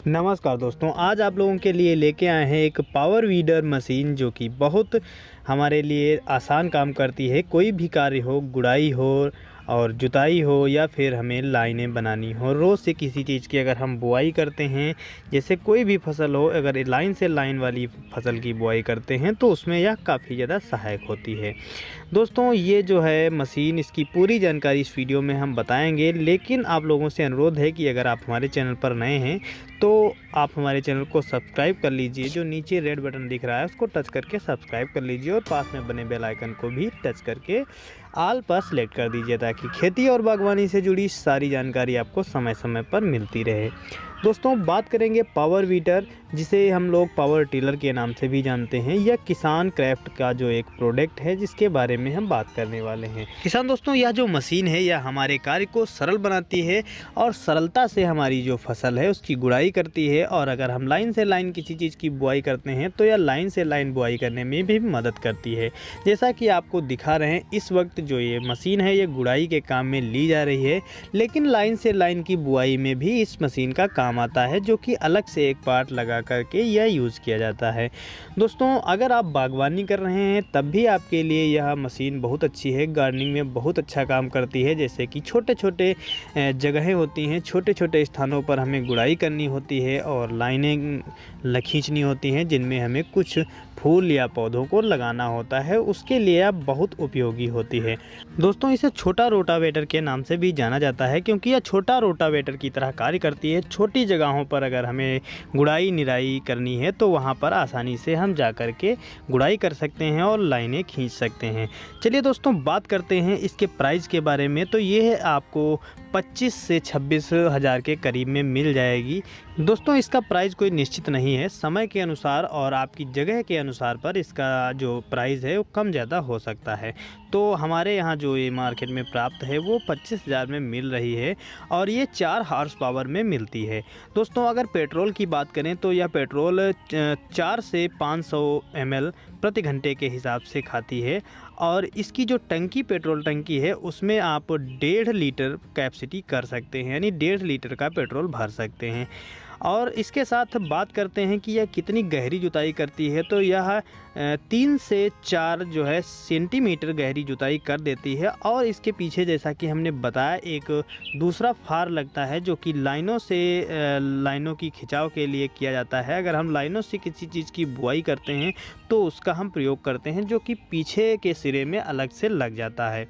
नमस्कार दोस्तों, आज आप लोगों के लिए लेके आए हैं एक पावर वीडर मशीन जो कि बहुत हमारे लिए आसान काम करती है। कोई भी कार्य हो, गुड़ाई हो और जुताई हो या फिर हमें लाइनें बनानी हो, रोज़ से किसी चीज़ की अगर हम बुआई करते हैं, जैसे कोई भी फसल हो, अगर लाइन से लाइन वाली फसल की बुआई करते हैं तो उसमें यह काफ़ी ज़्यादा सहायक होती है। दोस्तों ये जो है मशीन, इसकी पूरी जानकारी इस वीडियो में हम बताएंगे, लेकिन आप लोगों से अनुरोध है कि अगर आप हमारे चैनल पर नए हैं तो आप हमारे चैनल को सब्सक्राइब कर लीजिए। जो नीचे रेड बटन दिख रहा है उसको टच करके सब्सक्राइब कर लीजिए और पास में बने बेल आइकन को भी टच करके ऑल पर सेलेक्ट कर दीजिए ताकि खेती और बागवानी से जुड़ी सारी जानकारी आपको समय समय पर मिलती रहे। दोस्तों बात करेंगे पावर वीडर, जिसे हम लोग पावर टिलर के नाम से भी जानते हैं। यह किसान क्राफ्ट का जो एक प्रोडक्ट है जिसके बारे में हम बात करने वाले हैं। किसान दोस्तों, यह जो मशीन है यह हमारे कार्य को सरल बनाती है और सरलता से हमारी जो फसल है उसकी गुड़ाई करती है। और अगर हम लाइन से लाइन किसी चीज़ की बुआई करते हैं तो यह लाइन से लाइन बुआई करने में भी मदद करती है। जैसा कि आपको दिखा रहे हैं, इस वक्त जो ये मशीन है ये गुड़ाई के काम में ली जा रही है, लेकिन लाइन से लाइन की बुआई में भी इस मशीन का काम आता है, जो कि अलग से एक पार्ट लगा करके यह यूज़ किया जाता है। दोस्तों अगर आप बागवानी कर रहे हैं तब भी आपके लिए यह मशीन बहुत अच्छी है। गार्डनिंग में बहुत अच्छा काम करती है। जैसे कि छोटे छोटे जगहें होती हैं, छोटे छोटे स्थानों पर हमें गुड़ाई करनी होती है और लाइनें खींचनी होती हैं जिनमें हमें कुछ फूल या पौधों को लगाना होता है, उसके लिए यह बहुत उपयोगी होती है। दोस्तों इसे छोटा रोटावेटर के नाम से भी जाना जाता है क्योंकि यह छोटा रोटावेटर की तरह कार्य करती है। छोटी जगहों पर अगर हमें गुड़ाई निराई करनी है तो वहां पर आसानी से हम जा कर के गुड़ाई कर सकते हैं और लाइनें खींच सकते हैं। चलिए दोस्तों बात करते हैं इसके प्राइस के बारे में। तो ये आपको 25 से 26 हज़ार के करीब में मिल जाएगी। दोस्तों इसका प्राइस कोई निश्चित नहीं है, समय के अनुसार और आपकी जगह के अनुसार पर इसका जो प्राइस है वो कम ज़्यादा हो सकता है। तो हमारे यहाँ जो ये मार्केट में प्राप्त है वो 25,000 में मिल रही है और ये 4 हॉर्स पावर में मिलती है। दोस्तों अगर पेट्रोल की बात करें तो यह पेट्रोल 4 से 500 ml प्रति घंटे के हिसाब से खाती है और इसकी जो टंकी, पेट्रोल टंकी है, उसमें आप 1.5 लीटर कैपेसिटी कर सकते हैं, यानी 1.5 लीटर का पेट्रोल भर सकते हैं। और इसके साथ बात करते हैं कि यह कितनी गहरी जुताई करती है, तो यह 3 से 4 जो है सेंटीमीटर गहरी जुताई कर देती है। और इसके पीछे जैसा कि हमने बताया एक दूसरा फार लगता है जो कि लाइनों की खिंचाव के लिए किया जाता है। अगर हम लाइनों से किसी चीज़ की बुआई करते हैं तो उसका हम प्रयोग करते हैं, जो कि पीछे के सिरे में अलग से लग जाता है।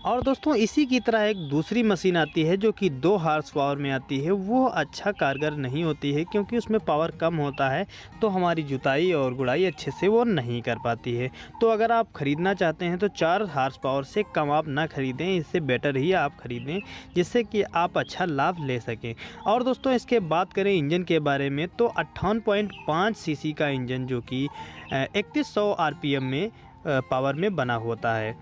और दोस्तों इसी की तरह एक दूसरी मशीन आती है जो कि 2 हॉर्स पावर में आती है। वो अच्छा कारगर नहीं होती है क्योंकि उसमें पावर कम होता है, तो हमारी जुताई और गुड़ाई अच्छे से वो नहीं कर पाती है। तो अगर आप ख़रीदना चाहते हैं तो 4 हॉर्स पावर से कम आप ना ख़रीदें, इससे बेटर ही आप ख़रीदें जिससे कि आप अच्छा लाभ ले सकें। और दोस्तों इसके बात करें इंजन के बारे में तो 58.5 सीसी का इंजन जो कि 3100 RPM में पावर में बना होता है।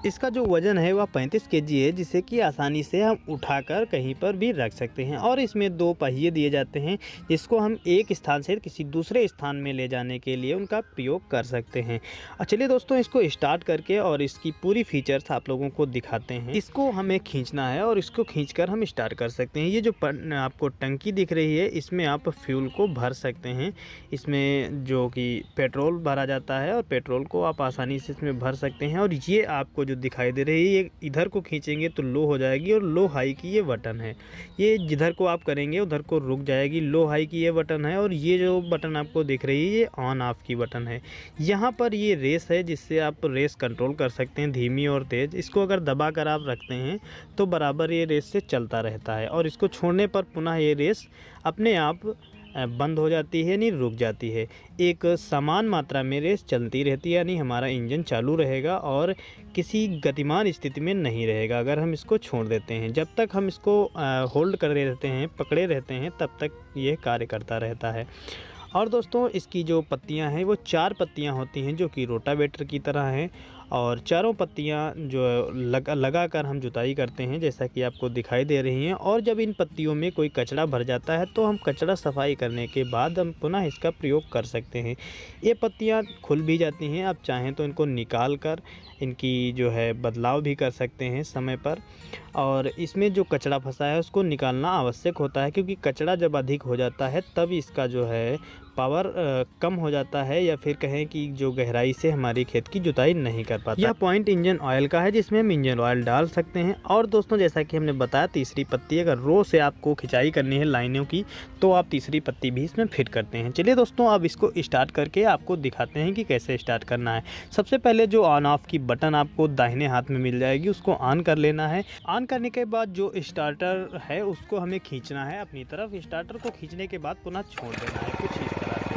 इसका जो वज़न है वह 35 केजी है, जिसे कि आसानी से हम उठाकर कहीं पर भी रख सकते हैं। और इसमें 2 पहिए दिए जाते हैं जिसको हम एक स्थान से किसी दूसरे स्थान में ले जाने के लिए उनका प्रयोग कर सकते हैं। चलिए दोस्तों इसको स्टार्ट करके और इसकी पूरी फीचर्स आप लोगों को दिखाते हैं। इसको हमें खींचना है और इसको खींचकर हम स्टार्ट कर सकते हैं। ये जो आपको टंकी दिख रही है इसमें आप फ्यूल को भर सकते हैं। इसमें जो कि पेट्रोल भरा जाता है और पेट्रोल को आप आसानी से इसमें भर सकते हैं। और ये आपको जो दिखाई दे रही है ये इधर को खींचेंगे तो लो हो जाएगी और लो हाई की ये बटन है। ये जिधर को आप करेंगे उधर को रुक जाएगी। लो हाई की ये बटन है और ये जो बटन आपको दिख रही है ये ऑन ऑफ की बटन है। यहाँ पर ये रेस है जिससे आप रेस कंट्रोल कर सकते हैं, धीमी और तेज़। इसको अगर दबा कर आप रखते हैं तो बराबर ये रेस से चलता रहता है और इसको छोड़ने पर पुनः ये रेस अपने आप बंद हो जाती है, यानी रुक जाती है। एक समान मात्रा में रेस चलती रहती है, यानी हमारा इंजन चालू रहेगा और किसी गतिमान स्थिति में नहीं रहेगा अगर हम इसको छोड़ देते हैं। जब तक हम इसको होल्ड करे रहते हैं, पकड़े रहते हैं, तब तक ये कार्य करता रहता है। और दोस्तों इसकी जो पत्तियां हैं वो 4 पत्तियां होती हैं जो कि रोटावेटर की तरह हैं और चारों पत्तियां जो लगाकर हम जुताई करते हैं, जैसा कि आपको दिखाई दे रही हैं। और जब इन पत्तियों में कोई कचरा भर जाता है तो हम कचरा सफाई करने के बाद हम पुनः इसका प्रयोग कर सकते हैं। ये पत्तियां खुल भी जाती हैं, आप चाहें तो इनको निकाल कर इनकी जो है बदलाव भी कर सकते हैं समय पर। और इसमें जो कचरा फंसा है उसको निकालना आवश्यक होता है, क्योंकि कचरा जब अधिक हो जाता है तब इसका जो है पावर कम हो जाता है, या फिर कहें कि जो गहराई से हमारी खेत की जुताई नहीं कर पाता। यह पॉइंट इंजन ऑयल का है, जिसमें हम इंजन ऑयल डाल सकते हैं। और दोस्तों, जैसा कि हमने बताया, तीसरी पत्ती अगर रो से आपको खिंचाई करनी है लाइनों की, तो आप तीसरी पत्ती भी इसमें फिट करते हैं। चलिए दोस्तों, अब इसको स्टार्ट करके आपको दिखाते हैं कि कैसे स्टार्ट करना है। सबसे पहले जो ऑन ऑफ की बटन आपको दाहिने हाथ में मिल जाएगी, उसको ऑन कर लेना है। ऑन करने के बाद जो स्टार्टर है उसको हमें खींचना है अपनी तरफ। स्टार्टर को खींचने के बाद पुनः छोड़ देना है कुछ इस तरह से।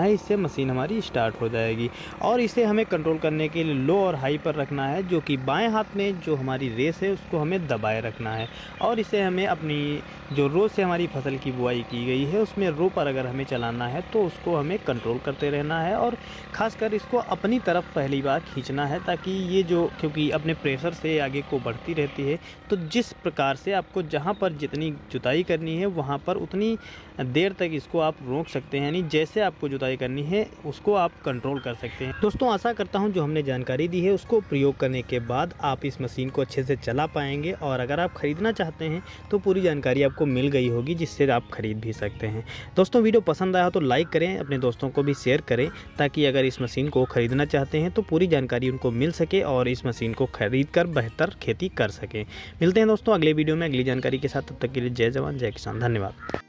इससे मशीन हमारी स्टार्ट हो जाएगी। और इसे हमें कंट्रोल करने के लिए लो और हाई पर रखना है, जो कि बाएं हाथ में जो हमारी रेस है उसको हमें दबाए रखना है। और इसे हमें अपनी जो रो से हमारी फसल की बुआई की गई है उसमें रो पर अगर हमें चलाना है तो उसको हमें कंट्रोल करते रहना है। और ख़ासकर इसको अपनी तरफ पहली बार खींचना है, ताकि ये जो, क्योंकि अपने प्रेशर से आगे को बढ़ती रहती है, तो जिस प्रकार से आपको जहाँ पर जितनी जुताई करनी है वहाँ पर उतनी देर तक इसको आप रोक सकते हैं, यानी जैसे आपको जुताई करनी है उसको आप कंट्रोल कर सकते हैं। दोस्तों, आशा करता हूं जो हमने जानकारी दी है उसको प्रयोग करने के बाद आप इस मशीन को अच्छे से चला पाएंगे। और अगर आप ख़रीदना चाहते हैं तो पूरी जानकारी आपको मिल गई होगी, जिससे आप ख़रीद भी सकते हैं। दोस्तों, वीडियो पसंद आया हो तो लाइक करें, अपने दोस्तों को भी शेयर करें, ताकि अगर इस मशीन को ख़रीदना चाहते हैं तो पूरी जानकारी उनको मिल सके और इस मशीन को ख़रीद कर बेहतर खेती कर सकें। मिलते हैं दोस्तों अगले वीडियो में अगली जानकारी के साथ। तब तक के लिए जय जवान जय किसान, धन्यवाद।